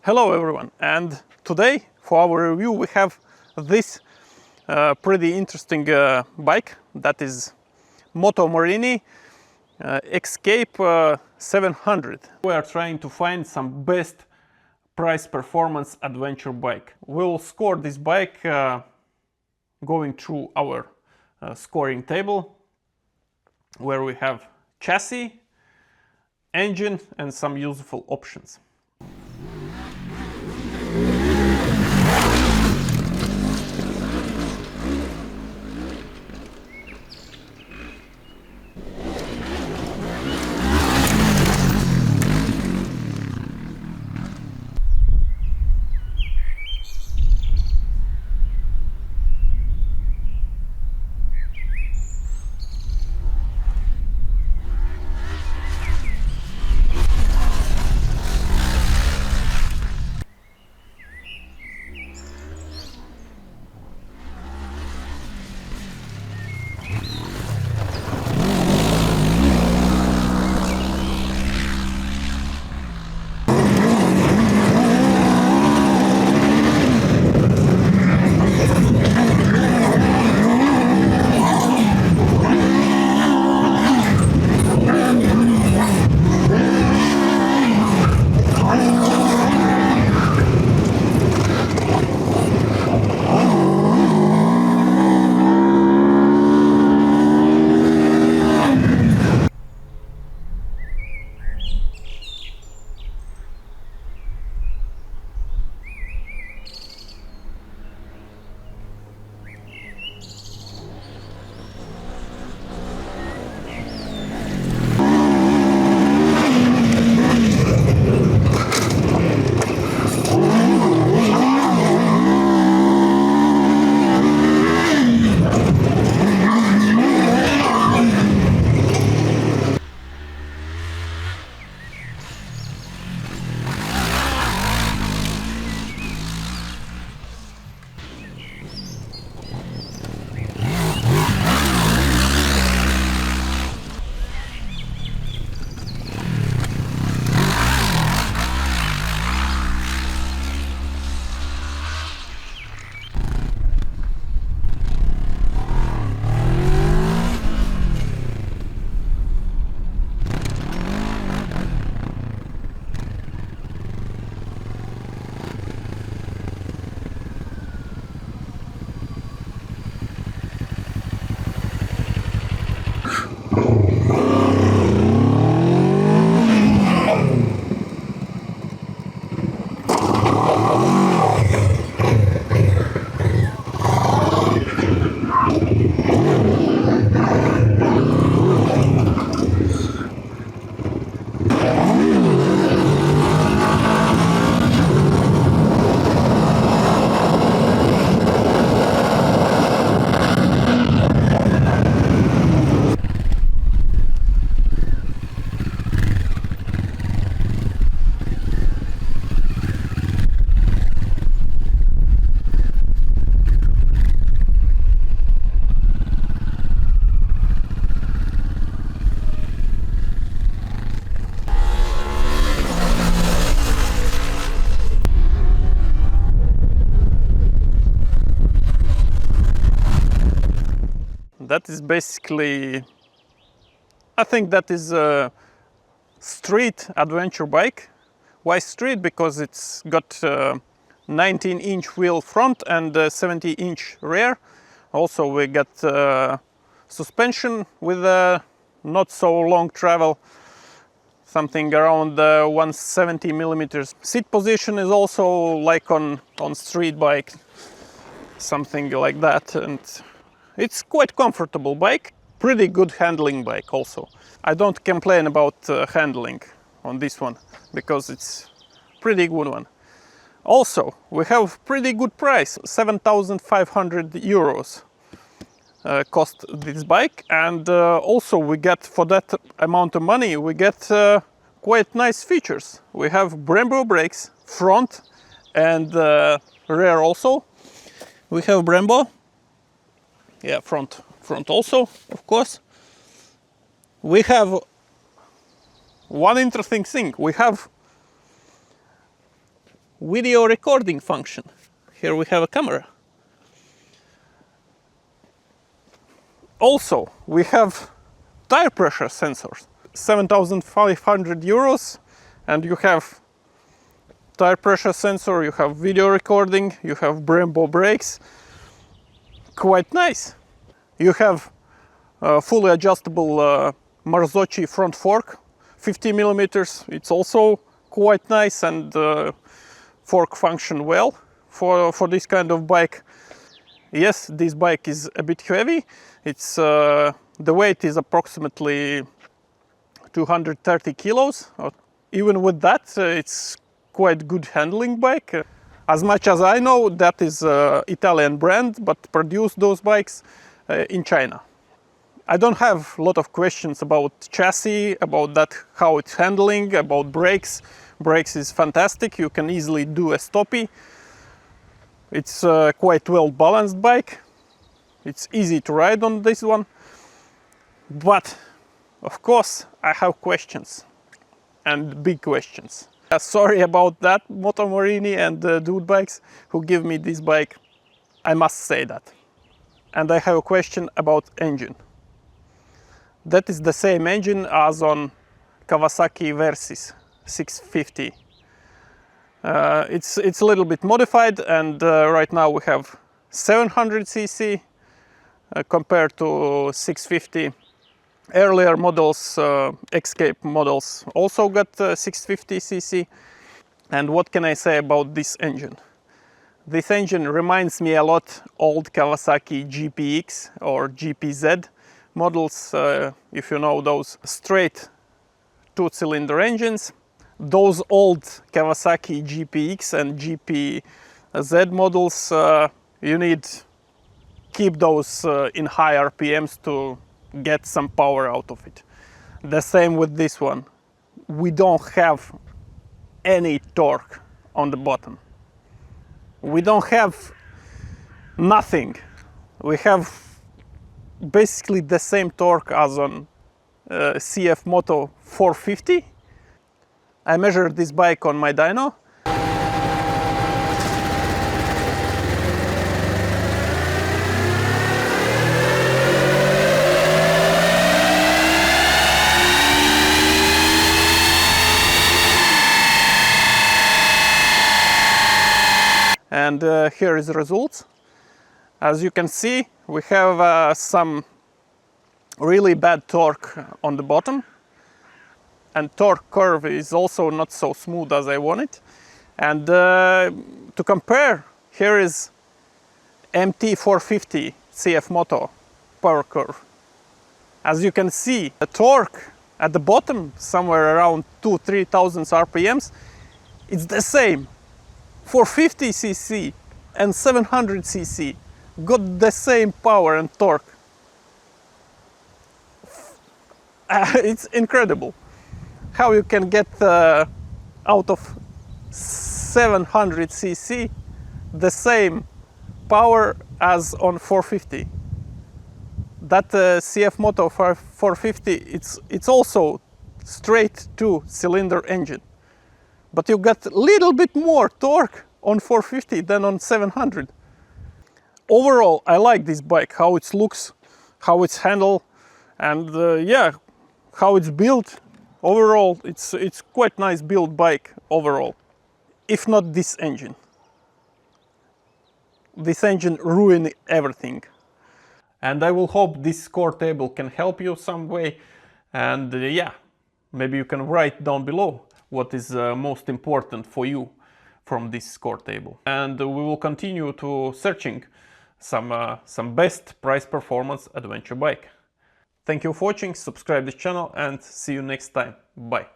Hello everyone, and today for our review we have this pretty interesting bike, that is Moto Morini X-Cape 700. We are trying to find some best price performance adventure bike. We'll score this bike going through our scoring table, where we have chassis, engine and some useful options. That is basically, I think that is a street adventure bike. Why street? Because it's got 19-inch wheel front and 70-inch rear. Also we got suspension with not so long travel, something around 170 millimeters. Seat position is also like on street bike, something like that, and it's quite comfortable bike, pretty good handling bike also. I don't complain about handling on this one, because it's pretty good one. Also, we have pretty good price, 7,500 euros cost this bike, and also we get for that amount of money, we get quite nice features. We have Brembo brakes, front and rear also. We have Brembo. Yeah, front also, of course. We have one interesting thing. We have video recording function. Here we have a camera. Also, we have tire pressure sensors. 7,500 euros, and you have tire pressure sensor, you have video recording, you have Brembo brakes. Quite nice. You have fully adjustable Marzocchi front fork, 50 millimeters. It's also quite nice, and fork function well for this kind of bike. Yes, this bike is a bit heavy. It's the weight is approximately 230 kilos. Even with that, it's quite good handling bike. As much as I know, that is Italian brand, but produce those bikes in China. I don't have a lot of questions about chassis, about that, how it's handling, about brakes. Brakes is fantastic. You can easily do a stoppie. It's a quite well balanced bike. It's easy to ride on this one. But of course, I have questions, and big questions. Sorry about that, Moto Morini and Dude Bikes who give me this bike. I must say that. And I have a question about engine. That is the same engine as on Kawasaki Versys 650. It's a little bit modified, and right now we have 700cc compared to 650. Earlier models, X-Cape models, also got 650cc. And what can I say about this engine? This engine reminds me a lot old Kawasaki GPX or GPZ models, if you know those straight two-cylinder engines. Those old Kawasaki GPX and GPZ models, you need keep those in high RPMs to get some power out of it. The same with this one. We don't have any torque on the bottom. We don't have nothing. We have basically the same torque as on CF Moto 450. I measured this bike on my dyno. And here is the results. As you can see, we have some really bad torque on the bottom, and torque curve is also not so smooth as I want it. And to compare, here is MT450 CF Moto power curve. As you can see, the torque at the bottom, somewhere around 2,000–3,000 RPMs, it's the same. 450cc and 700cc got the same power and torque. It's incredible how you can get out of 700cc the same power as on 450. That CF Moto 450, it's also straight two-cylinder engine. But you got a little bit more torque on 450 than on 700. Overall, I like this bike, how it looks, how it's handled, and yeah, how it's built. Overall, it's quite nice built bike overall. If not this engine. This engine ruined everything. And I will hope this score table can help you some way. And yeah, maybe you can write down below what is most important for you from this score table. And we will continue to searching some best price performance adventure bike. Thank you for watching, subscribe this channel, and see you next time. Bye.